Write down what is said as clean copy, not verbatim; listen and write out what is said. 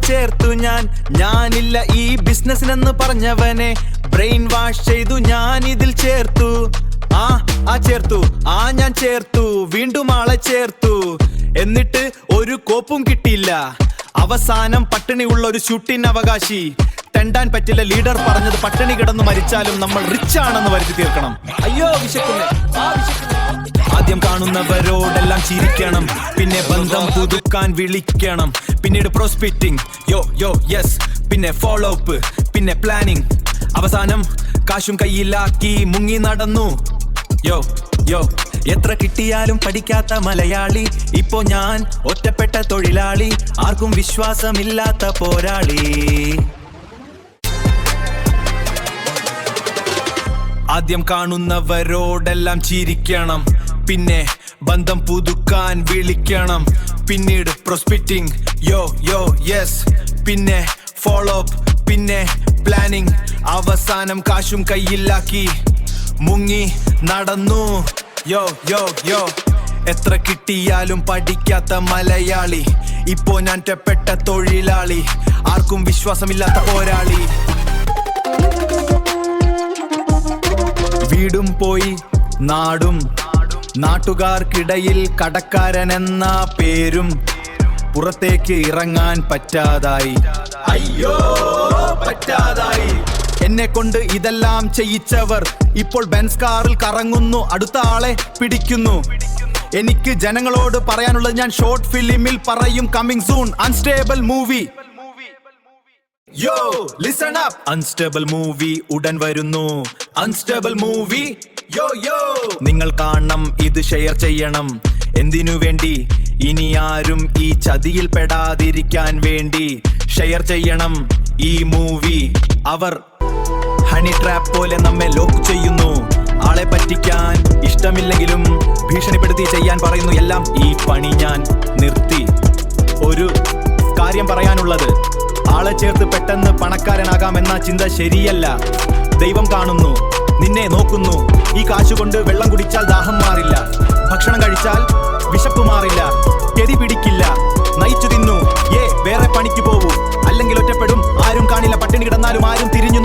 ചേർത്തു ഞാനില്ല ഈ ബിസിനസ്സിനെന്ന് പറഞ്ഞവനെ ബ്രെയിൻ വാഷ് ചെയ്തു ഞാൻ ഇതിൽ ചേർത്തു. ഞാൻ ചേർത്തു, വീണ്ടും ആളെ ചേർത്തു. എന്നിട്ട് ഒരു കോപ്പും കിട്ടിയില്ല. അവസാനം പട്ടിണിയുള്ള ഒരു ഷൂട്ടിന് അവകാശി. തെണ്ടാൻ പറ്റില്ല ലീഡർ പറഞ്ഞത്, പട്ടിണി കിടന്ന് മരിച്ചാലും നമ്മൾ റിച്ച് ആണെന്ന് വരുത്തി തീർക്കണം. അയ്യോ വിശക്കുന്നേ. ആദ്യം കാണുന്നവരോടെല്ലാം ചിരിക്കണം, പിന്നെ ബന്ധം പുതുക്കാൻ വിളിക്കണം, പിന്നീട് പ്രോസ്പെക്റ്റിംഗ് യെസ്, പിന്നെ ഫോളോ അപ്പ്, പിന്നെ പ്ലാനിങ്, അവസാനം കാശും കയ്യിലാക്കി മുങ്ങി നടന്നു. എത്ര കിട്ടിയാലും പഠിക്കാത്ത മലയാളി, ഇപ്പോ ഞാൻ ഒറ്റപ്പെട്ട തൊഴിലാളി, ആർക്കും വിശ്വാസമില്ലാത്ത പോരാളി. ആദ്യം കാണുന്നവരോടെല്ലാം ചിരിക്കണം, പിന്നെ ബന്ധം പുതുക്കാൻ വിളിക്കണം, പിന്നീട് പ്രോസ്പെക്റ്റിംഗ് യെസ്, പിന്നെ ഫോളോ അപ്പ്, പിന്നെ പ്ലാനിങ്, അവസാനം കാശും കയ്യിലാക്കി മുങ്ങി നടന്നു. എത്ര കിട്ടിയാലും പഠിക്കാത്ത മലയാളി, ഇപ്പോ ഞാൻ ഒറ്റപ്പെട്ട തൊഴിലാളി, ആർക്കും വിശ്വാസമില്ലാത്ത പോരാളി. വീടും പോയി നാടും, നാട്ടുകാർക്കിടയിൽ കടക്കാരൻ എന്ന പേരും, പുറത്തേക്ക് ഇറങ്ങാൻ പറ്റാതായി. അയ്യോ പറ്റാതായി. എന്നെ കൊണ്ട് ഇതെല്ലാം ചെയ്യിച്ചവർ ഇപ്പോൾ ബെൻസ് കാറിൽ കറങ്ങുന്നു, അടുത്ത ആളെ പിടിക്കുന്നു. എനിക്ക് ജനങ്ങളോട് പറയാനുള്ളത് ഞാൻ ഷോർട്ട് ഫിലിമിൽ പറയും, coming soon unstable movie. Listen up, unstable movie ഉടൻ വരുന്നു. അൺസ്റ്റേബിൾ മൂവി നിങ്ങൾ കാണണം, ഇത് ഷെയർ ചെയ്യണം. എന്തിനു വേണ്ടി? ഇനി ആരും ഈ ചതിയിൽ പെടാതിരിക്കാൻ വേണ്ടി ഷെയർ ചെയ്യണം ഈ മൂവി. അവർ ഹണി ട്രാപ്പ് പോലെ നമ്മെ ലോക്ക് ചെയ്യുന്നു. ആളെ പറ്റിക്കാൻ ഇഷ്ടമില്ലെങ്കിലും ഭീഷണിപ്പെടുത്തി ചെയ്യാൻ പറയുന്നു. എല്ലാം ഈ പണി ഞാൻ നിർത്തി. ഒരു കാര്യം പറയാനുള്ളത്, ആളെ ചേർത്ത് പെട്ടെന്ന് പണക്കാരനാകാമെന്ന ചിന്ത ശരിയല്ല. ദൈവം കാണുന്നു, നിന്നെ നോക്കുന്നു. ഈ കാശുകൊണ്ട് വെള്ളം കുടിച്ചാൽ ദാഹം മാറില്ല, ഭക്ഷണം കഴിച്ചാൽ വിശപ്പ് മാറില്ല, കെതി പിടിക്കില്ല. നയിച്ചു തിന്നു, വേറെ പണിക്ക് പോവൂ, അല്ലെങ്കിൽ ഒറ്റപ്പെടും. ആരും കാണില്ല, പട്ടിണി കിടന്നാലും ആരും തിരിഞ്ഞു